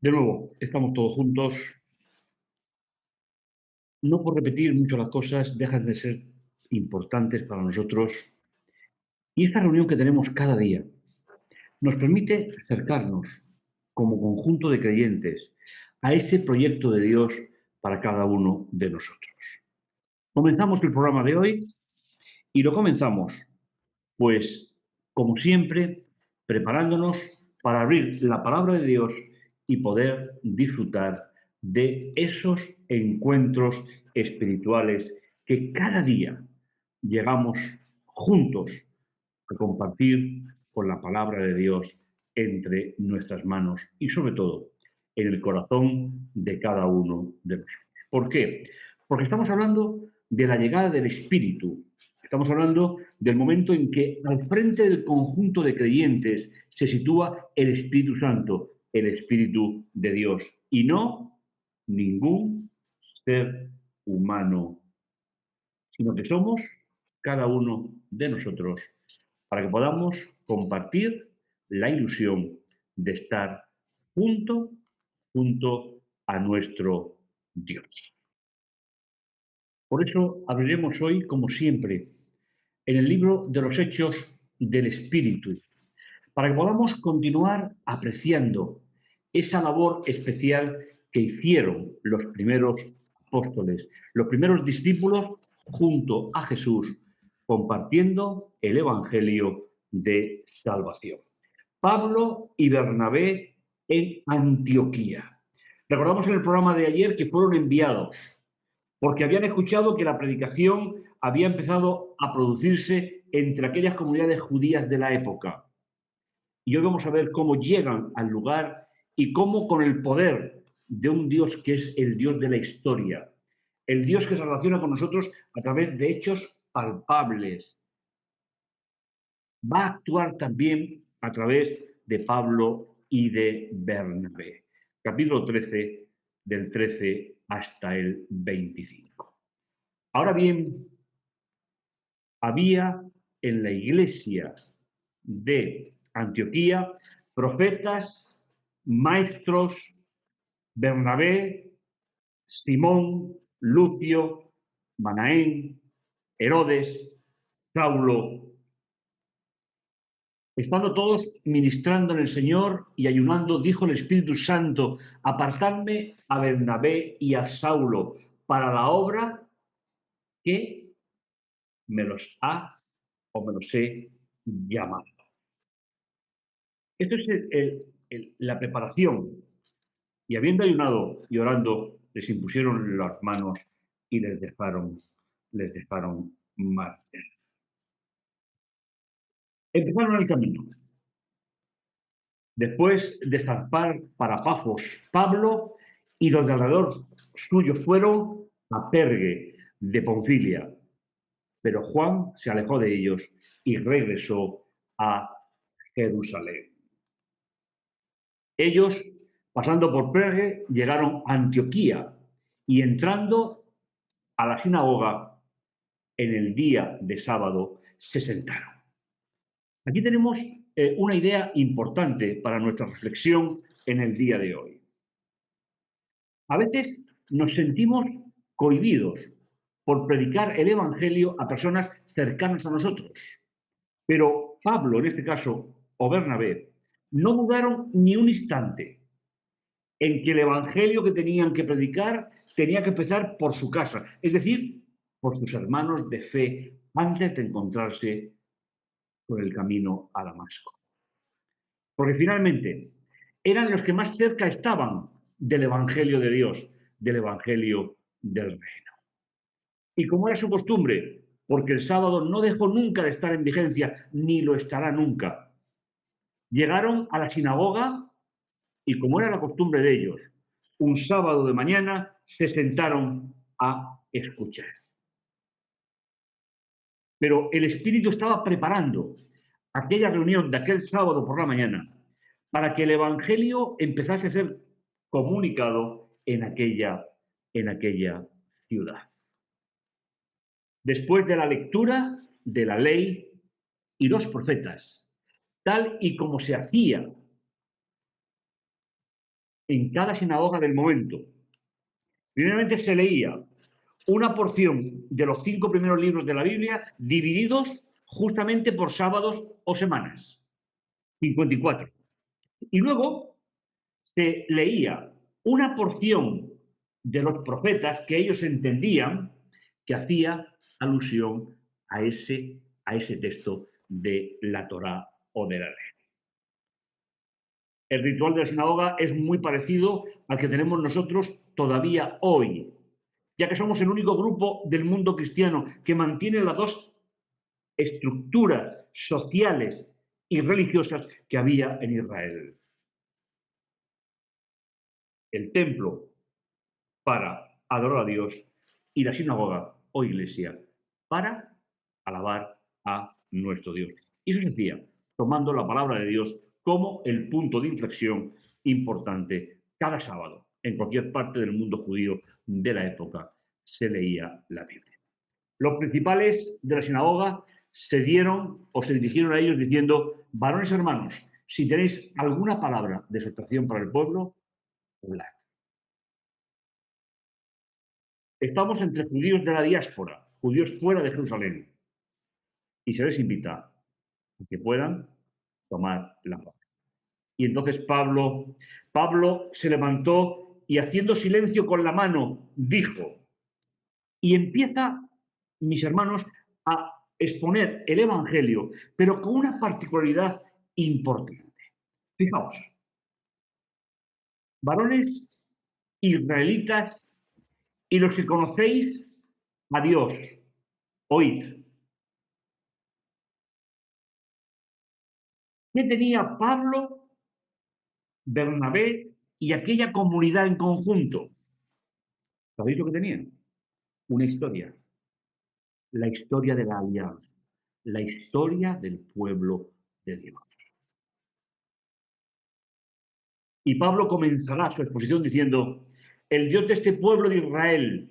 De nuevo, estamos todos juntos. No por repetir mucho las cosas, dejan de ser importantes para nosotros. Y esta reunión que tenemos cada día nos permite acercarnos como conjunto de creyentes a ese proyecto de Dios para cada uno de nosotros. Comenzamos el programa de hoy y lo comenzamos, pues, como siempre, preparándonos para abrir la palabra de Dios y poder disfrutar de esos encuentros espirituales que cada día llegamos juntos a compartir con la palabra de Dios entre nuestras manos y sobre todo en el corazón de cada uno de nosotros. ¿Por qué? Porque estamos hablando de la llegada del Espíritu. Estamos hablando del momento en que al frente del conjunto de creyentes se sitúa el Espíritu Santo, el Espíritu de Dios, y no ningún ser humano, sino que somos cada uno de nosotros, para que podamos compartir la ilusión de estar junto a nuestro Dios. Por eso abriremos hoy, como siempre, en el libro de los Hechos del Espíritu, para que podamos continuar apreciando esa labor especial que hicieron los primeros apóstoles, los primeros discípulos junto a Jesús, compartiendo el Evangelio de salvación. Pablo y Bernabé en Antioquía. Recordamos en el programa de ayer que fueron enviados porque habían escuchado que la predicación había empezado a producirse entre aquellas comunidades judías de la época. Y hoy vamos a ver cómo llegan al lugar y cómo, con el poder de un Dios que es el Dios de la historia, el Dios que se relaciona con nosotros a través de hechos palpables, va a actuar también a través de Pablo y de Bernabé. Capítulo 13, del 13 hasta el 25. Ahora bien, había en la iglesia de Antioquía profetas, maestros, Bernabé, Simón, Lucio, Manaén, Herodes, Saulo. Estando todos ministrando en el Señor y ayunando, dijo el Espíritu Santo: apartadme a Bernabé y a Saulo para la obra que me los ha o me los he llamado. Esto es la preparación. Y habiendo ayunado y orando, les impusieron las manos y les dejaron marchar. Empezaron el camino. Después de zarpar para Pafos, Pablo y los de alrededor suyo fueron a Pergue de Ponfilia, pero Juan se alejó de ellos y regresó a Jerusalén. Ellos, pasando por Perge, llegaron a Antioquía y entrando a la sinagoga en el día de sábado se sentaron. Aquí tenemos una idea importante para nuestra reflexión en el día de hoy. A veces nos sentimos cohibidos por predicar el Evangelio a personas cercanas a nosotros. Pero Pablo, en este caso, o Bernabé, no dudaron ni un instante en que el Evangelio que tenían que predicar tenía que empezar por su casa, es decir, por sus hermanos de fe, antes de encontrarse con el camino a Damasco. Porque finalmente eran los que más cerca estaban del Evangelio de Dios, del Evangelio del Reino. Y como era su costumbre, porque el sábado no dejó nunca de estar en vigencia, ni lo estará nunca, llegaron a la sinagoga y, como era la costumbre de ellos, un sábado de mañana se sentaron a escuchar. Pero el Espíritu estaba preparando aquella reunión de aquel sábado por la mañana para que el Evangelio empezase a ser comunicado en aquella ciudad. Después de la lectura de la ley y los profetas, tal y como se hacía en cada sinagoga del momento, primeramente se leía una porción de los 5 primeros libros de la Biblia divididos justamente por sábados o semanas, 54. Y luego se leía una porción de los profetas que ellos entendían que hacía alusión a ese texto de la Torá o de la ley. El ritual de la sinagoga es muy parecido al que tenemos nosotros todavía hoy, ya que somos el único grupo del mundo cristiano que mantiene las dos estructuras sociales y religiosas que había en Israel. El templo para adorar a Dios y la sinagoga o iglesia para alabar a nuestro Dios. Y eso se hacía tomando la palabra de Dios como el punto de inflexión importante cada sábado. En cualquier parte del mundo judío de la época se leía la Biblia. Los principales de la sinagoga se dieron o se dirigieron a ellos diciendo: varones hermanos, si tenéis alguna palabra de exhortación para el pueblo, hablad. Estamos entre judíos de la diáspora, judíos fuera de Jerusalén, y se les invita a que puedan tomar la palabra. Y entonces Pablo se levantó y, haciendo silencio con la mano, dijo, y empieza, mis hermanos, a exponer el Evangelio, pero con una particularidad importante. Fijaos, varones israelitas y los que conocéis a Dios, oíd. ¿Qué tenía Pablo, Bernabé y aquella comunidad en conjunto? ¿Sabéis lo que tenían? Una historia, la historia de la alianza, la historia del pueblo de Dios. Y Pablo comenzará su exposición diciendo: el Dios de este pueblo de Israel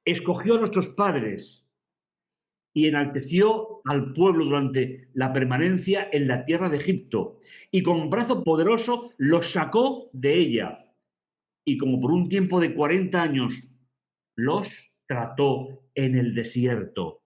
escogió a nuestros padres y enalteció al pueblo durante la permanencia en la tierra de Egipto, y con brazo poderoso los sacó de ella, y como por un tiempo de 40 años los trató en el desierto.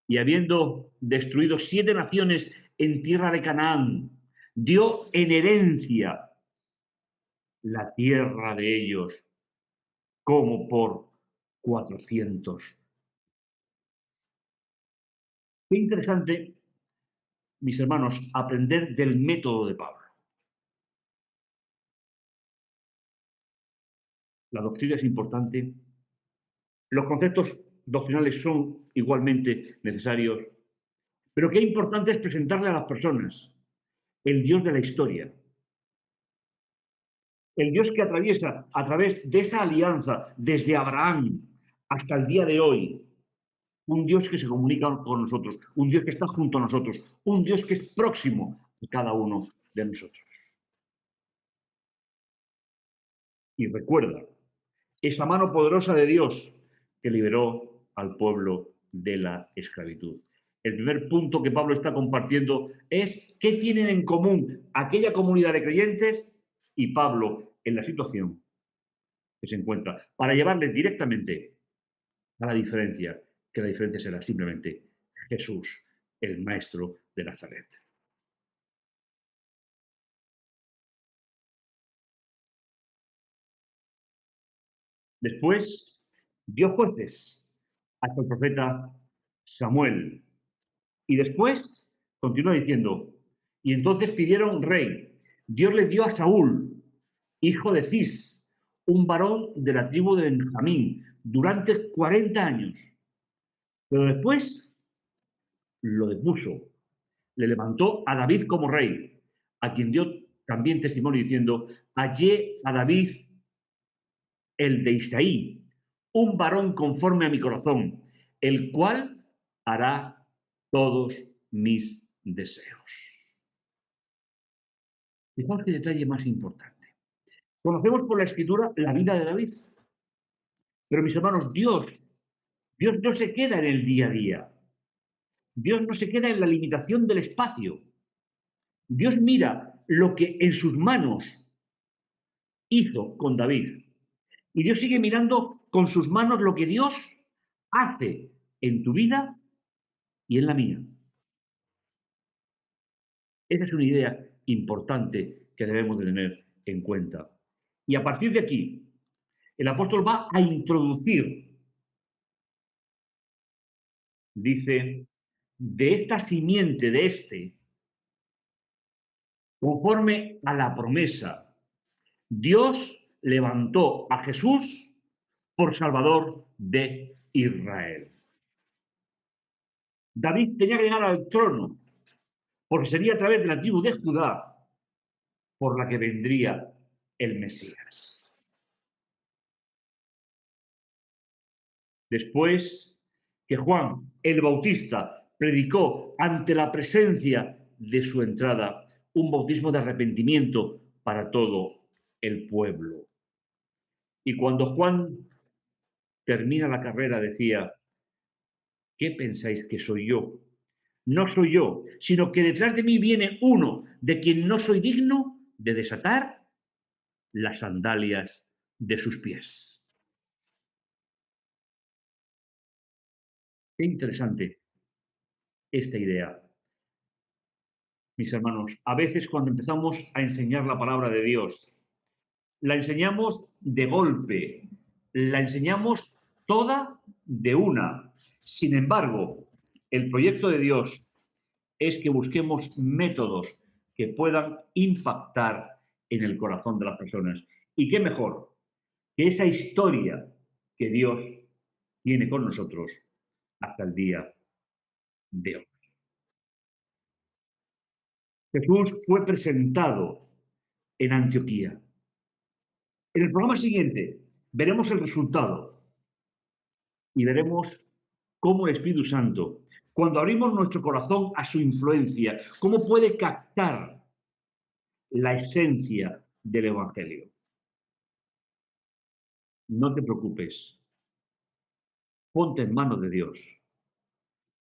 Y habiendo destruido 7 naciones en tierra de Canaán, dio en herencia la tierra de ellos como por 400. Qué interesante, mis hermanos, aprender del método de Pablo. La doctrina es importante, los conceptos doctrinales son igualmente necesarios, pero qué importante es presentarle a las personas el Dios de la historia, el Dios que atraviesa a través de esa alianza desde Abraham hasta el día de hoy, un Dios que se comunica con nosotros, un Dios que está junto a nosotros, un Dios que es próximo a cada uno de nosotros. Y recuerda esa mano poderosa de Dios que liberó al pueblo de la esclavitud. El primer punto que Pablo está compartiendo es qué tienen en común aquella comunidad de creyentes y Pablo en la situación que se encuentra, para llevarles directamente a la diferencia, que la diferencia será simplemente Jesús, el Maestro de Nazaret. Después dio jueces hasta el profeta Samuel. Y después continúa diciendo, y entonces pidieron rey. Dios les dio a Saúl, hijo de Cis, un varón de la tribu de Benjamín, durante 40 años. Pero después lo depuso, le levantó a David como rey, a quien dio también testimonio diciendo: hallé a David, el de Isaí, un varón conforme a mi corazón, el cual hará todos mis deseos. Fijaos qué detalle más importante. Conocemos por la Escritura la vida de David, pero mis hermanos, Dios no se queda en el día a día. Dios no se queda en la limitación del espacio. Dios mira lo que en sus manos hizo con David. Y Dios sigue mirando con sus manos lo que Dios hace en tu vida y en la mía. Esa es una idea importante que debemos de tener en cuenta. Y a partir de aquí, el apóstol va a introducir, dice, de esta simiente, de este, conforme a la promesa, Dios levantó a Jesús por Salvador de Israel. David tenía que llegar al trono, porque sería a través de la tribu de Judá por la que vendría el Mesías. Después que Juan el Bautista predicó ante la presencia de su entrada un bautismo de arrepentimiento para todo el pueblo. Y cuando Juan termina la carrera decía: ¿qué pensáis que soy yo? No soy yo, sino que detrás de mí viene uno de quien no soy digno de desatar las sandalias de sus pies. Qué interesante esta idea. Mis hermanos, a veces cuando empezamos a enseñar la palabra de Dios, la enseñamos de golpe, la enseñamos toda de una. Sin embargo, el proyecto de Dios es que busquemos métodos que puedan impactar en el corazón de las personas. Y qué mejor que esa historia que Dios tiene con nosotros hasta el día de hoy. Jesús fue presentado en Antioquía. En el programa siguiente veremos el resultado y veremos cómo el Espíritu Santo, cuando abrimos nuestro corazón a su influencia, cómo puede captar la esencia del Evangelio. No te preocupes, ponte en manos de Dios,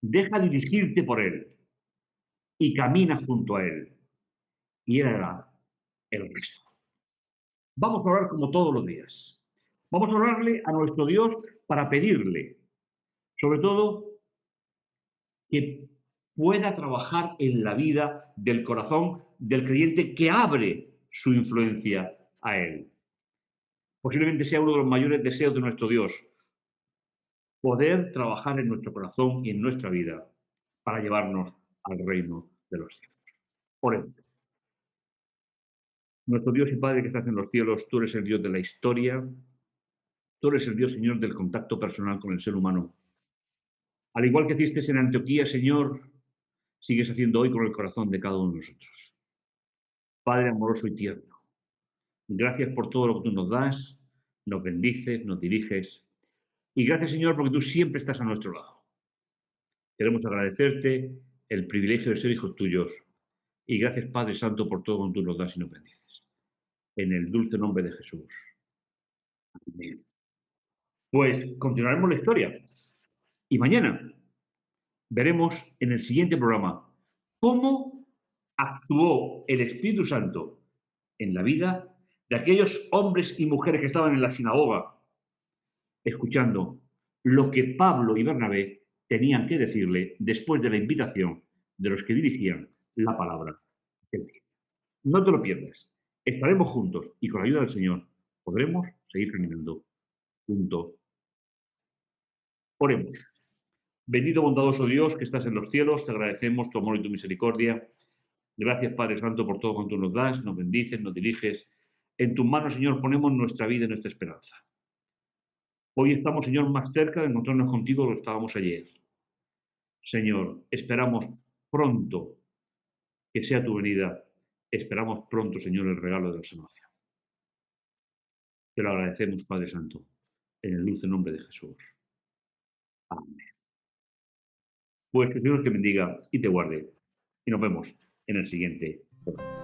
deja dirigirte por Él y camina junto a Él y Él hará el resto. Vamos a orar como todos los días. Vamos a orarle a nuestro Dios para pedirle, sobre todo, que pueda trabajar en la vida del corazón del creyente que abre su influencia a Él. Posiblemente sea uno de los mayores deseos de nuestro Dios, poder trabajar en nuestro corazón y en nuestra vida para llevarnos al reino de los cielos. Oremos. Nuestro Dios y Padre que estás en los cielos, tú eres el Dios de la historia, tú eres el Dios, Señor, del contacto personal con el ser humano. Al igual que hiciste en Antioquía, Señor, sigues haciendo hoy con el corazón de cada uno de nosotros. Padre amoroso y tierno, gracias por todo lo que tú nos das, nos bendices, nos diriges. Y gracias, Señor, porque tú siempre estás a nuestro lado. Queremos agradecerte el privilegio de ser hijos tuyos. Y gracias, Padre Santo, por todo lo que tú nos das y nos bendices. En el dulce nombre de Jesús. Amén. Pues continuaremos la historia. Y mañana veremos en el siguiente programa cómo actuó el Espíritu Santo en la vida de aquellos hombres y mujeres que estaban en la sinagoga, escuchando lo que Pablo y Bernabé tenían que decirle después de la invitación de los que dirigían la palabra del día. No te lo pierdas. Estaremos juntos y con la ayuda del Señor podremos seguir caminando juntos. Oremos. Bendito bondadoso Dios que estás en los cielos, te agradecemos tu amor y tu misericordia. Gracias, Padre Santo, por todo cuanto nos das, nos bendices, nos diriges. En tus manos, Señor, ponemos nuestra vida y nuestra esperanza. Hoy estamos, Señor, más cerca de encontrarnos contigo de lo que estábamos ayer. Señor, esperamos pronto que sea tu venida. Esperamos pronto, Señor, el regalo de la salvación. Te lo agradecemos, Padre Santo, en el dulce nombre de Jesús. Amén. Pues que el Señor te bendiga y te guarde. Y nos vemos en el siguiente programa.